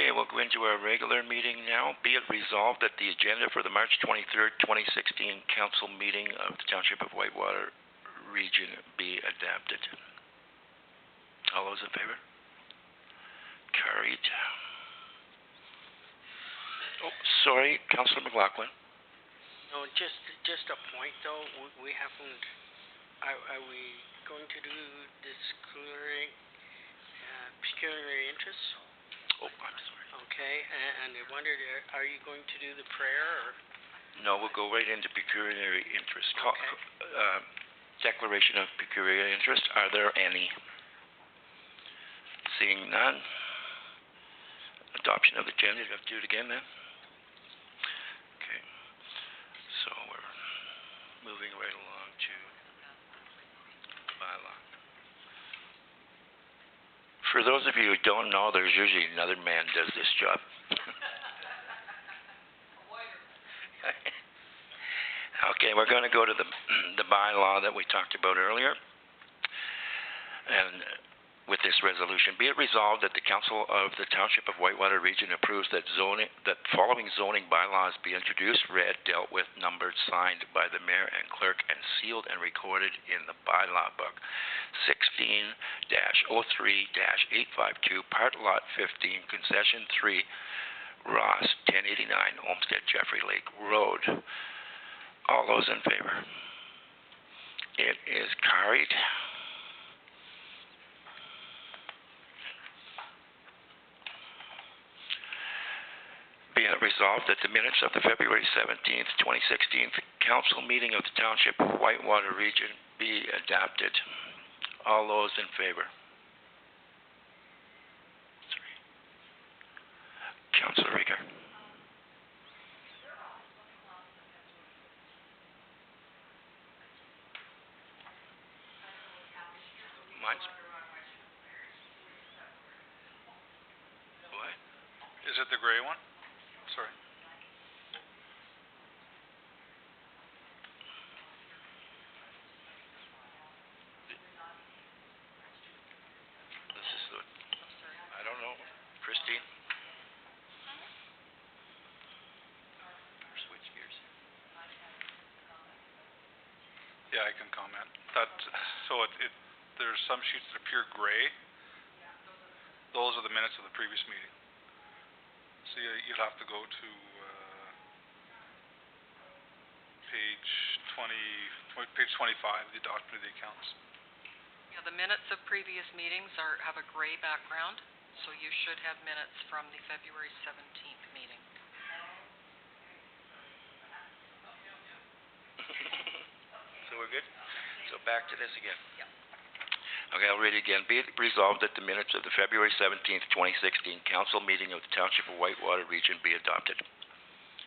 Okay, we'll go into our regular meeting now. Be it resolved that the agenda for the March 23rd, 2016 council meeting of the Township of Whitewater Region be adapted. All those in favor? Carried. Oh, sorry, Councillor McLaughlin. No, just a point though. We haven't. Are we going to do this pecuniary interest? Oh, I'm sorry. Okay, and I wondered, are you going to do the prayer or? No, we'll go right into pecuniary interest. Okay. Declaration of pecuniary interest. Are there any? Seeing none. Adoption of agenda. Do you have to do it again then? Okay. So we're moving right along to bylaw. For those of you who don't know, there's usually another man does this job. Okay, we're going to go to the bylaw that we talked about earlier. And with this resolution, be it resolved that the Council of the Township of Whitewater Region approves that following zoning bylaws be introduced, read, dealt with, numbered, signed by the mayor and clerk, and sealed and recorded in the bylaw book. 16-03-852, Part Lot 15, Concession 3, Ross, 1089, Olmsted Jeffrey Lake Road. All those in favor? It is carried. Be it resolved that the minutes of the February 17th, 2016 council meeting of the Township of Whitewater Region be adopted. All those in favor? Councillor Rieger. Mine's... What? Is it the gray one? Sorry. This is the... I don't know. Christine? Switch gears. Yeah, I can comment. So there's some sheets that appear gray. Those are the minutes of the previous meeting. So you'll have to go to page 25, the adoption of the accounts. Yeah, the minutes of previous meetings have a gray background, so you should have minutes from the February 17th meeting. So we're good? So back to this again. Yeah. Okay, I'll read it again. Be it resolved that the minutes of the February 17th, 2016 council meeting of the Township of Whitewater Region be adopted.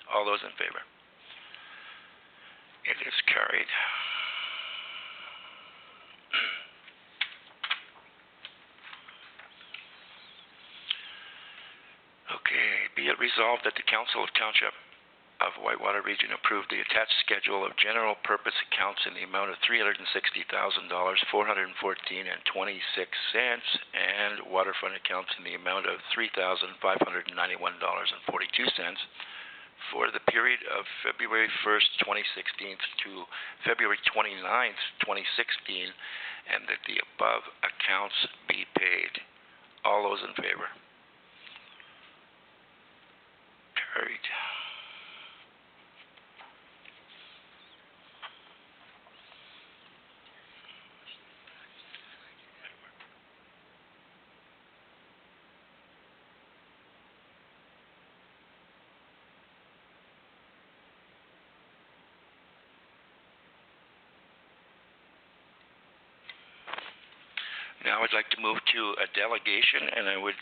All those in favor? It is carried. Okay, be it resolved that the Council of Township of Whitewater Region approved the attached schedule of general purpose accounts in the amount of $360,414.26 and waterfront accounts in the amount of $3,591.42 for the period of February 1st, 2016 to February 29th, 2016, and that the above accounts be paid. All those in favor? Carried. Now I'd like to move to a delegation, and I would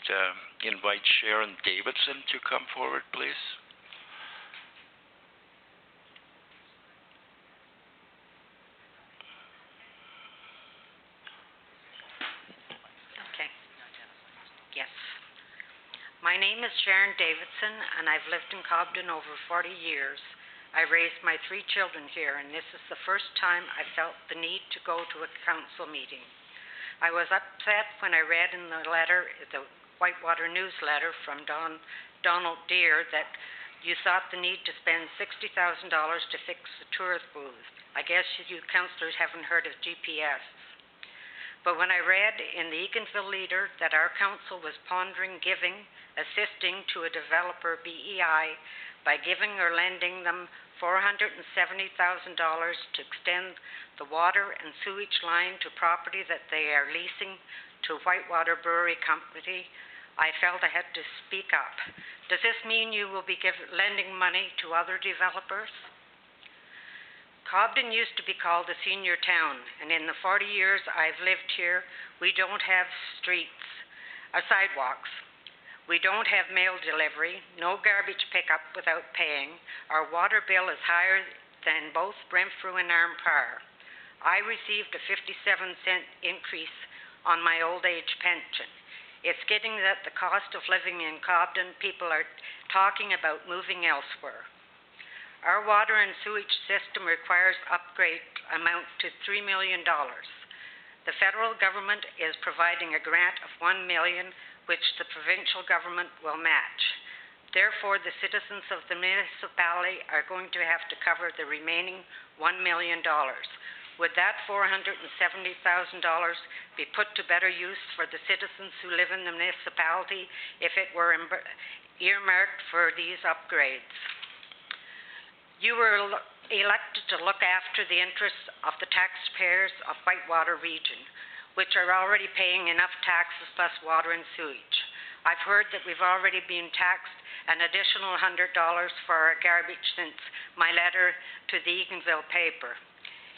invite Sharon Davidson to come forward, please. Okay. Yes. My name is Sharon Davidson, and I've lived in Cobden over 40 years. I raised my 3 children here, and this is the first time I felt the need to go to a council meeting. I was upset when I read in the letter the Whitewater newsletter from Donald Deere that you thought the need to spend $60,000 to fix the tourist booth. I guess you councillors haven't heard of GPS. But when I read in the Eganville Leader that our council was pondering assisting to a developer, BEI, by giving or lending them $470,000 to extend the water and sewage line to property that they are leasing to Whitewater Brewery Company, I felt I had to speak up. Does this mean you will be lending money to other developers? Cobden used to be called a senior town, and in the 40 years I've lived here, we don't have sidewalks. We don't have mail delivery, no garbage pickup without paying. Our water bill is higher than both Renfrew and Armpire. I received a 57-cent increase on my old age pension. It's getting that the cost of living in Cobden, people are talking about moving elsewhere. Our water and sewage system requires upgrade amount to $3 million. The federal government is providing a grant of $1 million, which the provincial government will match. Therefore, the citizens of the municipality are going to have to cover the remaining $1 million. Would that $470,000 be put to better use for the citizens who live in the municipality if it were earmarked for these upgrades? You were elected to look after the interests of the taxpayers of Whitewater Region, which are already paying enough taxes plus water and sewage. I've heard that we've already been taxed an additional $100 for our garbage since my letter to the Eganville paper.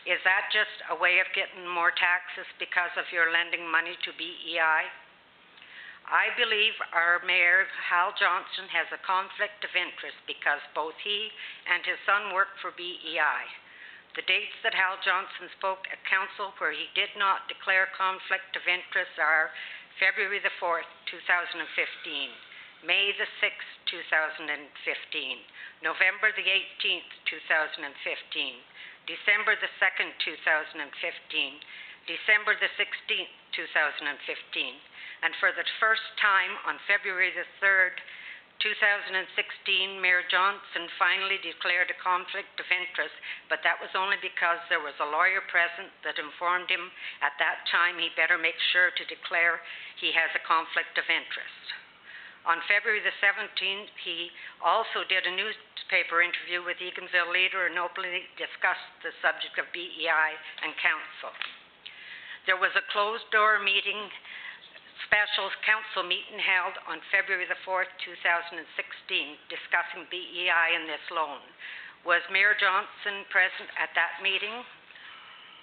Is that just a way of getting more taxes because of your lending money to BEI? I believe our Mayor, Hal Johnson, has a conflict of interest because both he and his son work for BEI. The dates that Hal Johnson spoke at council where he did not declare conflict of interest are February the 4th, 2015, May the 6th, 2015, November the 18th, 2015, December the 2nd, 2015, December the 16th, 2015, and for the first time on February the 3rd, 2016, Mayor Johnson finally declared a conflict of interest, but that was only because there was a lawyer present that informed him at that time he better make sure to declare he has a conflict of interest. On February the 17th, he also did a newspaper interview with Eganville Leader and openly discussed the subject of BEI and council. There was a closed-door meeting, special council meeting held on February the 4th, 2016, discussing BEI and this loan. Was Mayor Johnson present at that meeting?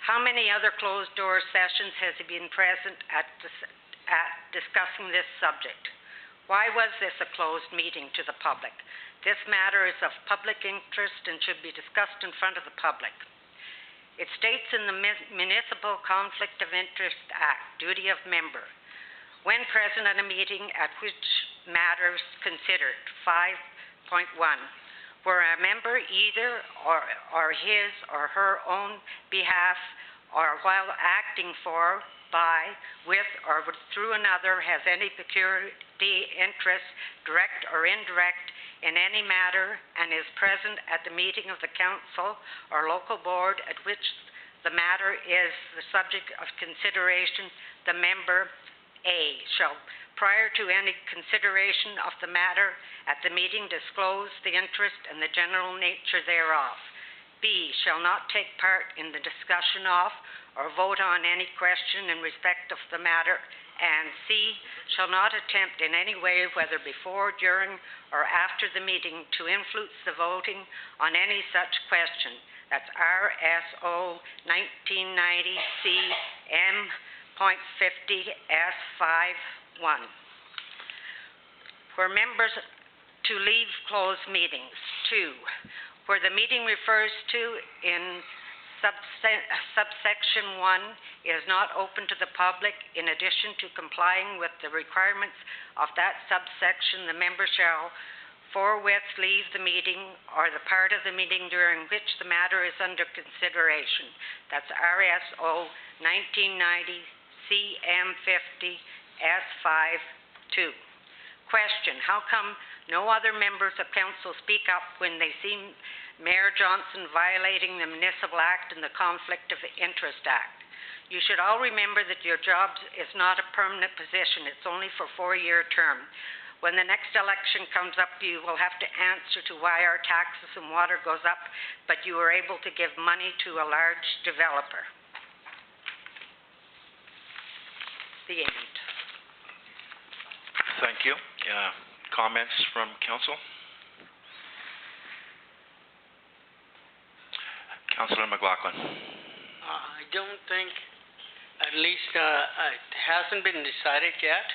How many other closed-door sessions has he been present at discussing this subject? Why was this a closed meeting to the public? This matter is of public interest and should be discussed in front of the public. It states in the Municipal Conflict of Interest Act, duty of member, when present at a meeting at which matters considered, 5.1, where a member either or his or her own behalf or while acting for, by, with, or through another has any peculiar interest, direct or indirect, in any matter and is present at the meeting of the council or local board at which the matter is the subject of consideration, the member A shall, prior to any consideration of the matter at the meeting, disclose the interest and the general nature thereof. B shall not take part in the discussion of or vote on any question in respect of the matter, and C shall not attempt in any way, whether before, during, or after the meeting, to influence the voting on any such question. That's RSO 1990 CM.50 S51. Where members to leave closed meetings. 2. Where the meeting refers to in subsection 1 is not open to the public. In addition to complying with the requirements of that subsection, the member shall forthwith leave the meeting or the part of the meeting during which the matter is under consideration. That's RSO 1990 CM50 S52. Question, how come no other members of council speak up when they see Mayor Johnson violating the Municipal Act and the Conflict of Interest Act? You should all remember that your job is not a permanent position. It's only for a 4-year term. When the next election comes up, you will have to answer to why our taxes and water goes up, but you were able to give money to a large developer. The end. Thank you. Comments from council? Councillor McLaughlin. I don't think, at least it hasn't been decided yet,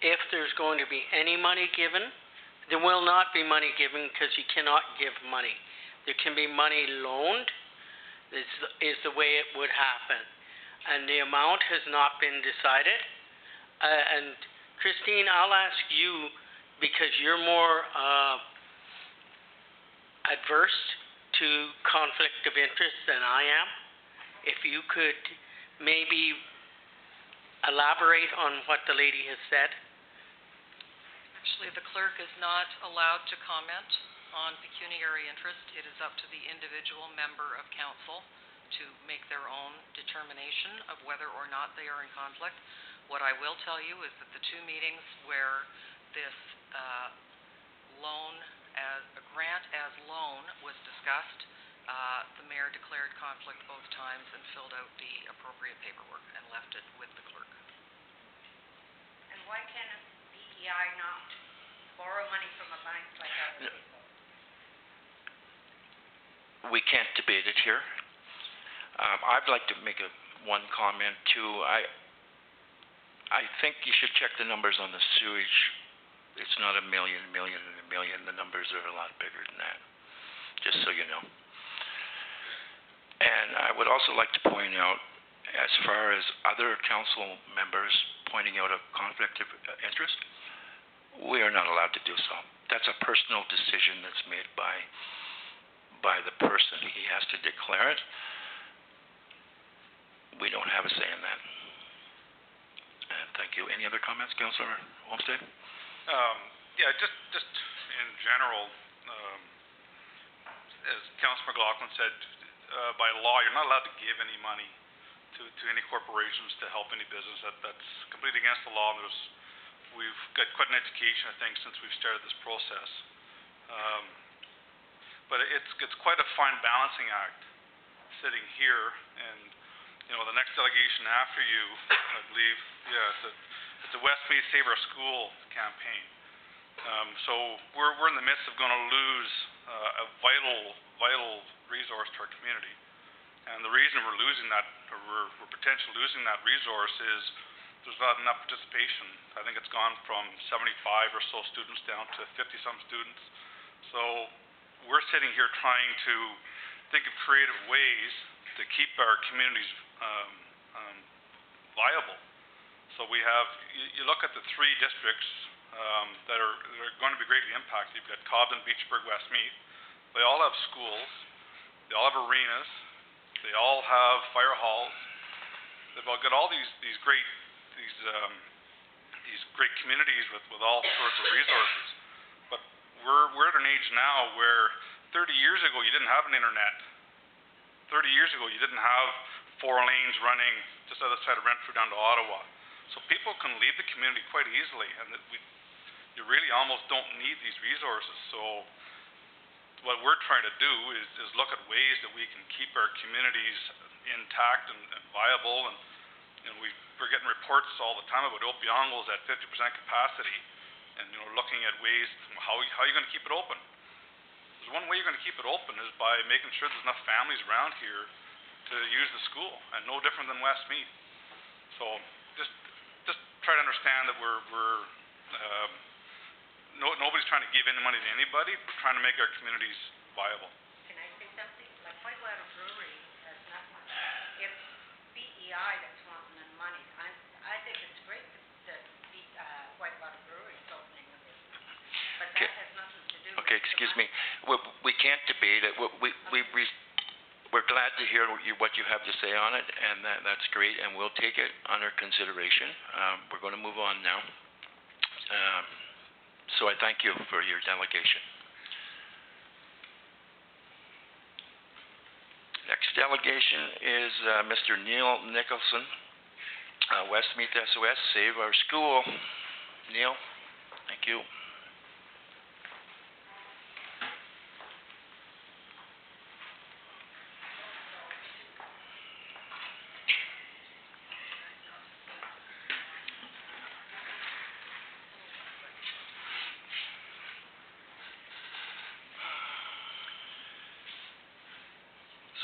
if there's going to be any money given. There will not be money given because you cannot give money. There can be money loaned, is the way it would happen. And the amount has not been decided. And Christine, I'll ask you, because you're more adverse to conflict of interest than I am, if you could maybe elaborate on what the lady has said. Actually, the clerk is not allowed to comment on pecuniary interest. It is up to the individual member of council to make their own determination of whether or not they are in conflict. What I will tell you is that the 2 meetings where this grant as loan was discussed, the mayor declared conflict both times and filled out the appropriate paperwork and left it with the clerk. And why can BEI not borrow money from a bank like other people? We can't debate it here. I'd like to make one comment too. I think you should check the numbers on the sewage. It's not a million. The numbers are a lot bigger than that, just so you know. And I would also like to point out, as far as other council members pointing out a conflict of interest, we are not allowed to do so. That's a personal decision that's made by the person. He has to declare it. We don't have a say in that. And thank you. Any other comments, Councillor Olmsted? Yeah, just in general, as Councillor McLaughlin said, by law, you're not allowed to give any money to any corporations to help any business. That's completely against the law. We've got quite an education, I think, since we've started this process. But it's quite a fine balancing act sitting here, and the next delegation after you, I believe, it's a Westmeath Save Our School campaign. So we're in the midst of going to lose a vital resource to our community. And the reason we're losing that, or we're potentially losing that resource, is there's not enough participation. I think it's gone from 75 or so students down to 50-some students. So we're sitting here trying to think of creative ways to keep our communities viable. So we have, you look at the 3 districts that are going to be greatly impacted. You've got Cobden, Beachburg, Westmeath. They all have schools. They all have arenas. They all have fire halls. They've all got all these great communities with all sorts of resources. But we're at an age now where 30 years ago you didn't have an internet. 30 years ago you didn't have 4 lanes running just other side of Renfrew down to Ottawa. So people can leave the community quite easily, and you really almost don't need these resources. So what we're trying to do is look at ways that we can keep our communities intact and viable. And we're getting reports all the time about Opeongo's at 50% capacity, and looking at ways how are you going to keep it open. There's one way you're going to keep it open is by making sure there's enough families around here to use the school, and no different than Westmeath. So just try to understand that nobody's trying to give any money to anybody. We're trying to make our communities viable. Can I say something? Like Whitewater Brewery has nothing. It's BEI that's wanting the money. I think it's great that Whitewater Brewery is opening a business, but that has nothing to do with Okay, excuse me. We can't debate it. We're glad to hear what you have to say on it, and that's great, and we'll take it under consideration. We're going to move on now. So I thank you for your delegation. Next delegation is Mr. Neil Nicholson, Westmeath SOS, Save Our School. Neil, thank you.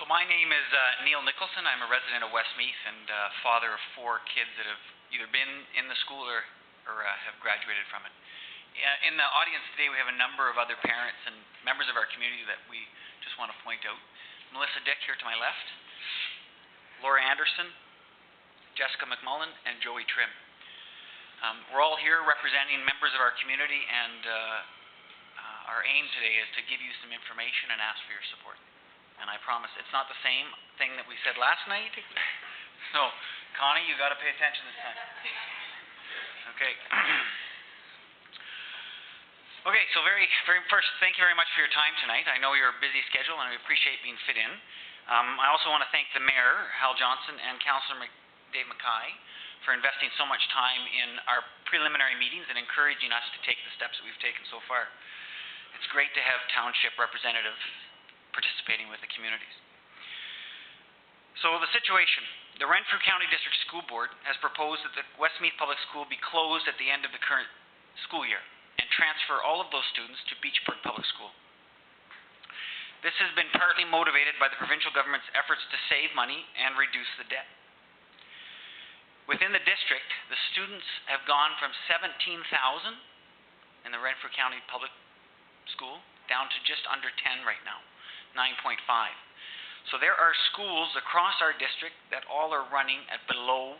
So my name is Neil Nicholson. I'm a resident of Westmeath and father of 4 kids that have either been in the school or have graduated from it. In the audience today, we have a number of other parents and members of our community that we just want to point out. Melissa Dick here to my left, Laura Anderson, Jessica McMullen, and Joey Trim. We're all here representing members of our community, and our aim today is to give you some information and ask for your support. And I promise it's not the same thing that we said last night. So, Connie, you got to pay attention this time. Okay. Okay, so very first, thank you very much for your time tonight. I know you're a busy schedule, and I appreciate being fit in. I also want to thank the Mayor, Hal Johnson, and Councillor Dave Mackay for investing so much time in our preliminary meetings and encouraging us to take the steps that we've taken so far. It's great to have township representatives participating with the communities. So the situation, the Renfrew County District School Board has proposed that the Westmeath Public School be closed at the end of the current school year and transfer all of those students to Beechburg Public School. This has been partly motivated by the provincial government's efforts to save money and reduce the debt. Within the district, the students have gone from 17,000 in the Renfrew County Public School down to just under 10 right now. 9.5. So there are schools across our district that all are running at below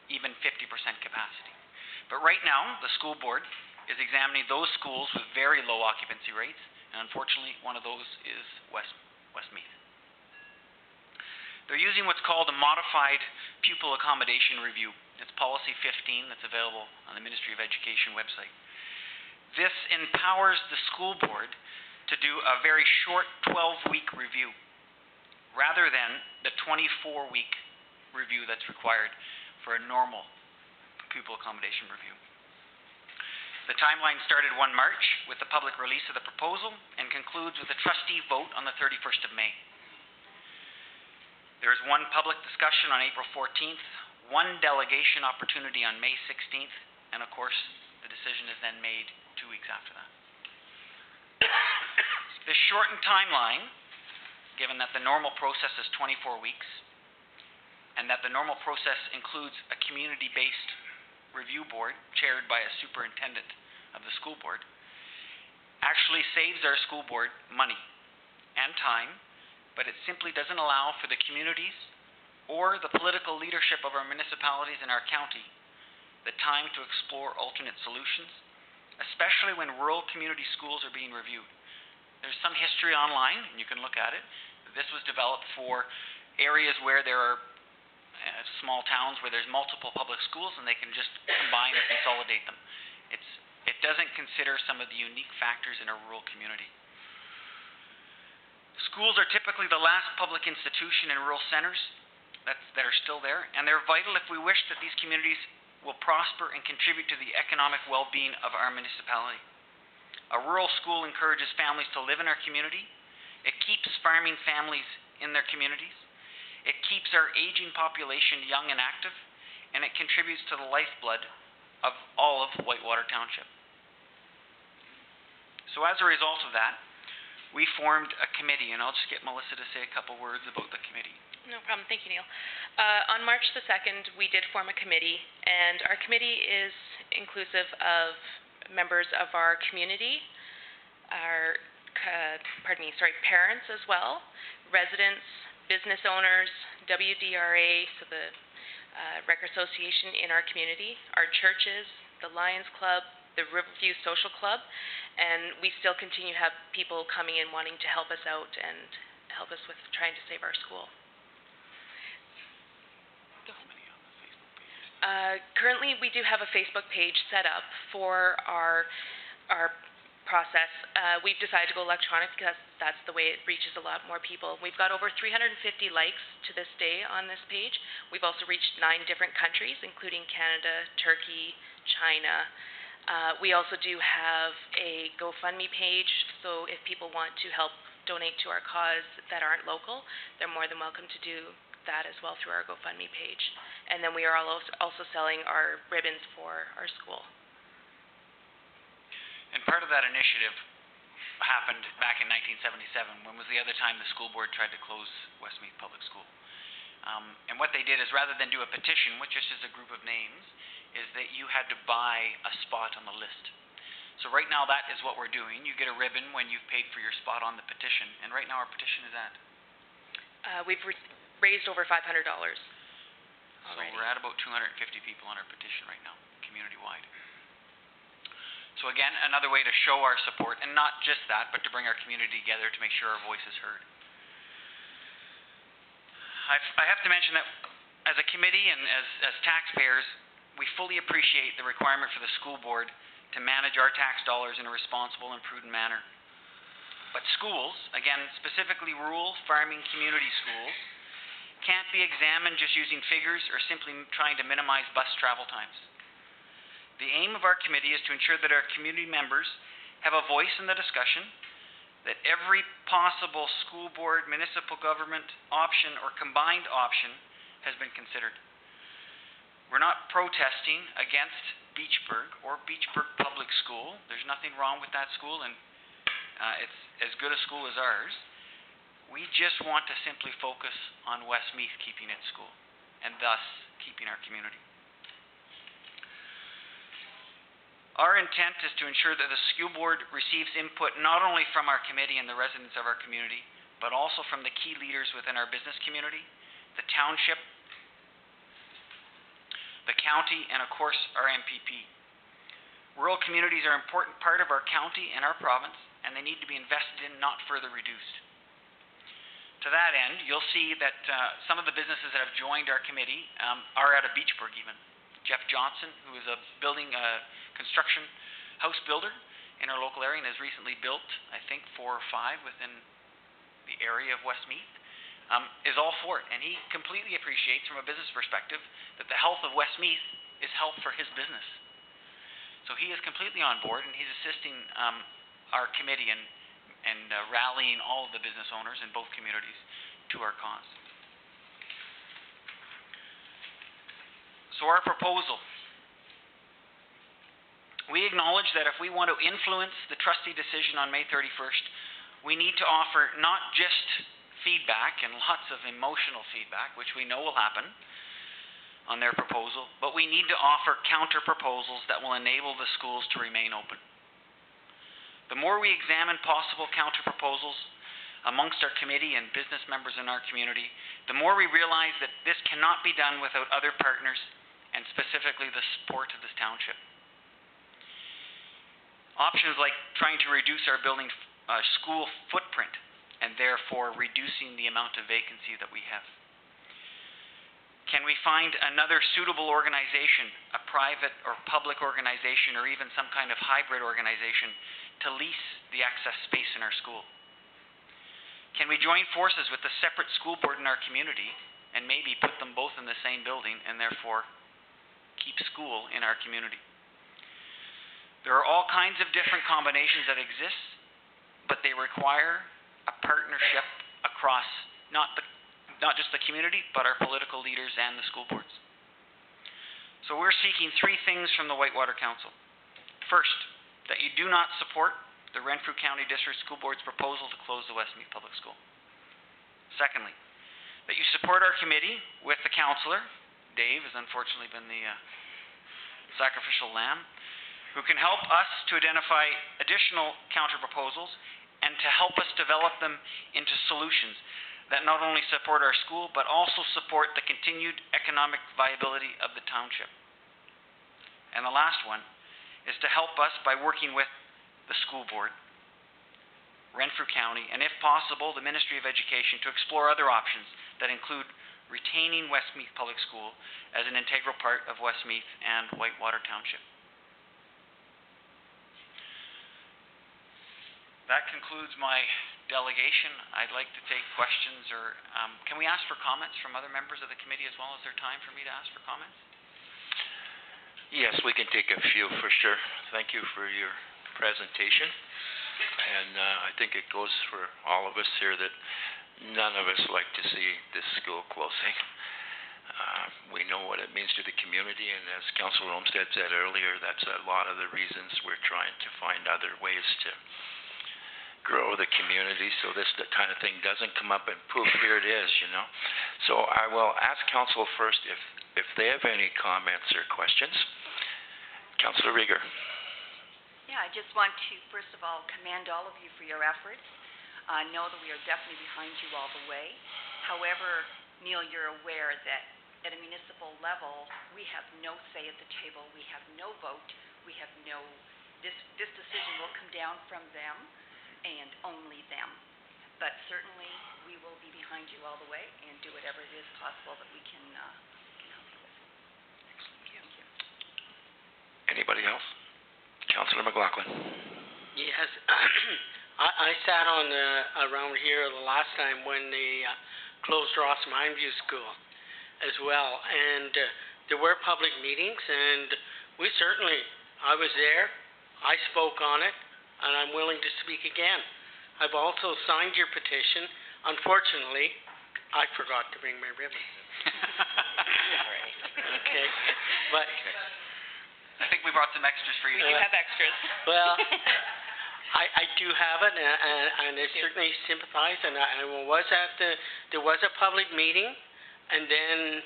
even 50% capacity. But right now, the school board is examining those schools with very low occupancy rates, and unfortunately, one of those is Westmeath. They're using what's called a modified pupil accommodation review. It's policy 15 that's available on the Ministry of Education website. This empowers the school board to do a very short 12-week review rather than the 24-week review that's required for a normal pupil accommodation review. The timeline started 1 March with the public release of the proposal and concludes with a trustee vote on the 31st of May. There is 1 public discussion on April 14th, 1 delegation opportunity on May 16th, and of course, the decision is then made 2 weeks after that. This shortened timeline, given that the normal process is 24 weeks, and that the normal process includes a community-based review board chaired by a superintendent of the school board, actually saves our school board money and time, but it simply doesn't allow for the communities or the political leadership of our municipalities in our county the time to explore alternate solutions, especially when rural community schools are being reviewed. There's some history online, and you can look at it. This was developed for areas where there are small towns where there's multiple public schools, and they can just combine and consolidate them. It doesn't consider some of the unique factors in a rural community. Schools are typically the last public institution in rural centers that are still there, and they're vital if we wish that these communities will prosper and contribute to the economic well-being of our municipality. A rural school encourages families to live in our community. It keeps farming families in their communities. It keeps our aging population young and active, and it contributes to the lifeblood of all of Whitewater Township. So as a result of that, we formed a committee, and I'll just get Melissa to say a couple words about the committee. No problem. Thank you, Neil. On March the 2nd, we did form a committee, and our committee is inclusive of members of our community, our, parents as well, residents, business owners, WDRA, so the rec association in our community, our churches, the Lions Club, the Riverview Social Club, and we still continue to have people coming in wanting to help us out and help us with trying to save our school. Currently, we do have a Facebook page set up for our process. We've decided to go electronic because that's the way it reaches a lot more people. We've got over 350 likes to this day on this page. We've also reached 9 different countries, including Canada, Turkey, China. We also do have a GoFundMe page, so if people want to help donate to our cause that aren't local, they're more than welcome to do that as well through our GoFundMe page. And then we are also selling our ribbons for our school. And part of that initiative happened back in 1977. When was the other time the school board tried to close Westmeath Public School? And what they did is, rather than do a petition, which just is a group of names, is that you had to buy a spot on the list. So right now that is what we're doing. You get a ribbon when you've paid for your spot on the petition. And right now our petition is at? We've raised over $500 already. So we're at about 250 people on our petition right now, community-wide. So again, another way to show our support, and not just that, but to bring our community together to make sure our voice is heard. I have to mention that as a committee and as taxpayers, we fully appreciate the requirement for the school board to manage our tax dollars in a responsible and prudent manner. But schools, again, specifically rural farming community schools, can't be examined just using figures or simply trying to minimize bus travel times. The aim of our committee is to ensure that our community members have a voice in the discussion, that every possible school board, municipal government option or combined option has been considered. We're not protesting against Beachburg or Beachburg Public School. There's nothing wrong with that school, and it's as good a school as ours. We just want to simply focus on Westmeath keeping its school, and thus keeping our community. Our intent is to ensure that the school board receives input not only from our committee and the residents of our community, but also from the key leaders within our business community, the township, the county, and of course our MPP. Rural communities are an important part of our county and our province, and they need to be invested in, not further reduced. To that end, you'll see that some of the businesses that have joined our committee are out of Beachburg even. Jeff Johnson, who is a construction house builder in our local area and has recently built, I think, 4 or 5 within the area of Westmeath, is all for it. And he completely appreciates, from a business perspective, that the health of Westmeath is health for his business. So he is completely on board, and he's assisting our committee and rallying all of the business owners in both communities to our cause. So our proposal. We acknowledge that if we want to influence the trustee decision on May 31st, we need to offer not just feedback and lots of emotional feedback, which we know will happen on their proposal, but we need to offer counter proposals that will enable the schools to remain open. The more we examine possible counter proposals amongst our committee and business members in our community, the more we realize that this cannot be done without other partners, and specifically the support of this township. Options like trying to reduce our building school footprint and therefore reducing the amount of vacancy that we have. Can we find another suitable organization, a private or public organization, or even some kind of hybrid organization, to lease the excess space in our school? Can we join forces with the separate school board in our community and maybe put them both in the same building and therefore keep school in our community? There are all kinds of different combinations that exist, but they require a partnership across not just the community, but our political leaders and the school boards. So we're seeking 3 things from the Whitewater Council. First, that you do not support the Renfrew County District School Board's proposal to close the Westmeath Public School. Secondly, that you support our committee with the councillor, Dave has unfortunately been the sacrificial lamb, who can help us to identify additional counter proposals and to help us develop them into solutions that not only support our school, but also support the continued economic viability of the township. And the last one is to help us by working with the school board, Renfrew County, and if possible, the Ministry of Education, to explore other options that include retaining Westmeath Public School as an integral part of Westmeath and Whitewater Township. That concludes my delegation. I'd like to take questions, or can we ask for comments from other members of the committee as well? Is there time for me to ask for comments? Yes, we can take a few for sure. Thank you for your presentation. And I think it goes for all of us here that none of us like to see this school closing. We know what it means to the community, and as Councillor Olmsted said earlier, that's a lot of the reasons we're trying to find other ways to grow the community, so this kind of thing doesn't come up and poof, here it is, you know. So I will ask council first if they have any comments or questions. Councillor Rieger. Yeah, I just want to, first of all, commend all of you for your efforts. I know that we are definitely behind you all the way. However, Neil, you're aware that at a municipal level, we have no say at the table. We have no vote. We have no, this decision will come down from them and only them. But certainly, we will be behind you all the way and do whatever it is possible that we can help you with. Thank you. Anybody else? Councillor McLaughlin. Yes, I sat on around here the last time when they closed Ross Mindview School as well, and there were public meetings, and we certainly, I was there, I spoke on it, and I'm willing to speak again. I've also signed your petition. Unfortunately, I forgot to bring my ribbon. Okay, but I think we brought some extras for you. We do have extras. well, I do have it, and I certainly sympathize. And I was at there was a public meeting, and then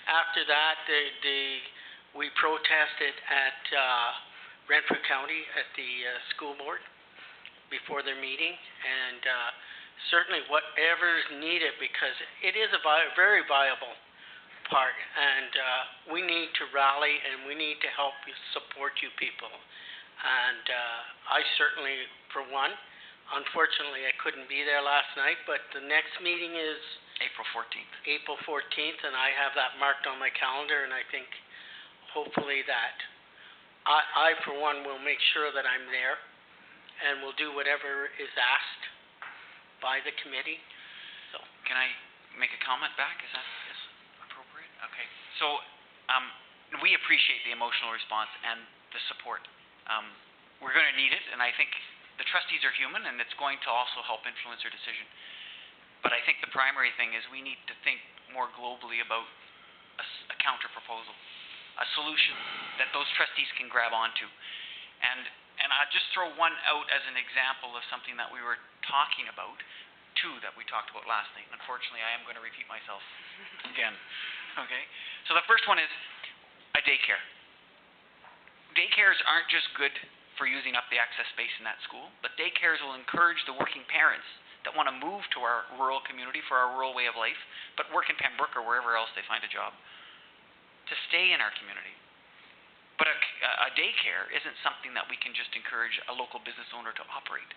after that, we protested at Renfrew County at the school board before their meeting, and certainly whatever's needed, because it is a very viable part, and we need to rally and we need to help you, support you people. And I certainly, for one, unfortunately I couldn't be there last night, but the next meeting is April 14th. April 14th, and I have that marked on my calendar, and I think hopefully that I for one will make sure that I'm there and will do whatever is asked by the committee. So can I make a comment back? Is that appropriate? Okay. So we appreciate the emotional response and the support. We're going to need it, and I think the trustees are human, and it's going to also help influence their decision. But I think the primary thing is we need to think more globally about a counter proposal, a solution that those trustees can grab onto. And I'll just throw one out as an example of something that we were talking about, two that we talked about last night. Unfortunately, I am going to repeat myself again. Okay? So the first one is a daycare. Daycares aren't just good for using up the access space in that school, but daycares will encourage the working parents that want to move to our rural community for our rural way of life, but work in Pembroke or wherever else they find a job, to stay in our community. But a daycare isn't something that we can just encourage a local business owner to operate.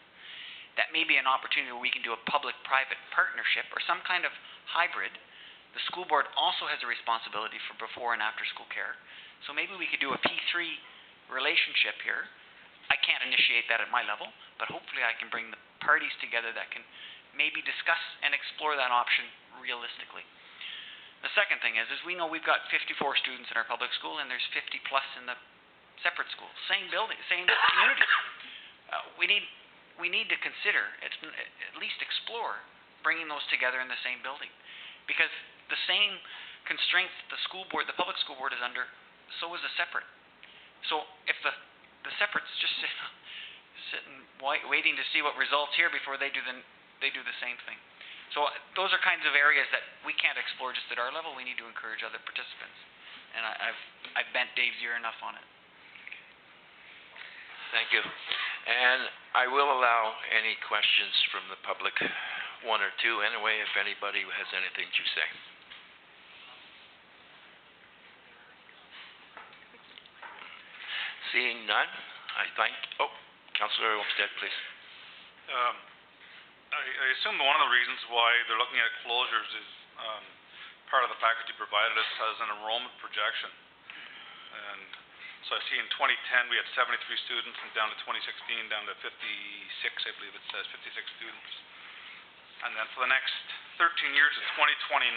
That may be an opportunity where we can do a public-private partnership or some kind of hybrid. The school board also has a responsibility for before and after school care. So maybe we could do a P3 relationship here. I can't initiate that at my level, but hopefully I can bring the parties together that can maybe discuss and explore that option realistically. The second thing is we know we've got 54 students in our public school, and there's 50 plus in the separate schools. Same building, same community. We need to consider, at least explore, bringing those together in the same building, because the same constraints the school board, the public school board is under, so is the separate. So if the separates just sitting waiting to see what results here before they do the same thing. So those are kinds of areas that we can't explore just at our level. We need to encourage other participants, and I've bent Dave's ear enough on it. Thank you. And I will allow any questions from the public, one or two anyway, if anybody has anything to say. Seeing none, Councillor Olmsted, please. I assume one of the reasons why they're looking at closures is part of the package you provided us has an enrollment projection. And so I see in 2010, we had 73 students, and down to 2016, down to 56, I believe it says, 56 students. And then for the next 13 years to 2029,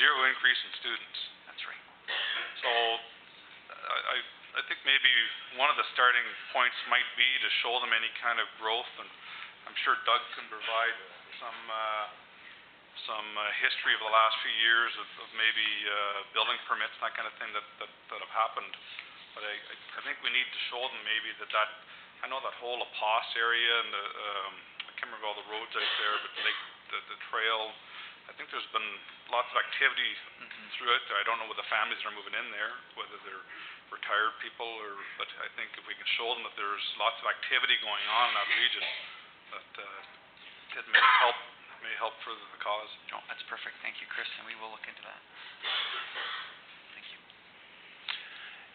zero increase in students. That's right. So I think maybe one of the starting points might be to show them any kind of growth, and I'm sure Doug can provide some history of the last few years of maybe building permits, that kind of thing that have happened. But I think we need to show them maybe that I know that whole La Passe area and I can't remember all the roads out there, but the trail, I think there's been lots of activity throughout there. I don't know whether the families are moving in there, whether they're retired people, but I think if we can show them that there's lots of activity going on in that region, that it may help further the cause. No, that's perfect. Thank you, Chris, and we will look into that. Thank you.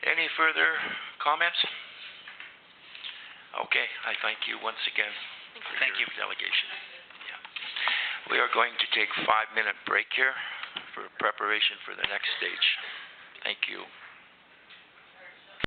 Any further comments? Okay, I thank you once again for Thank your you. delegation. Yeah. We are going to take a 5-minute break here for preparation for the next stage. Thank you.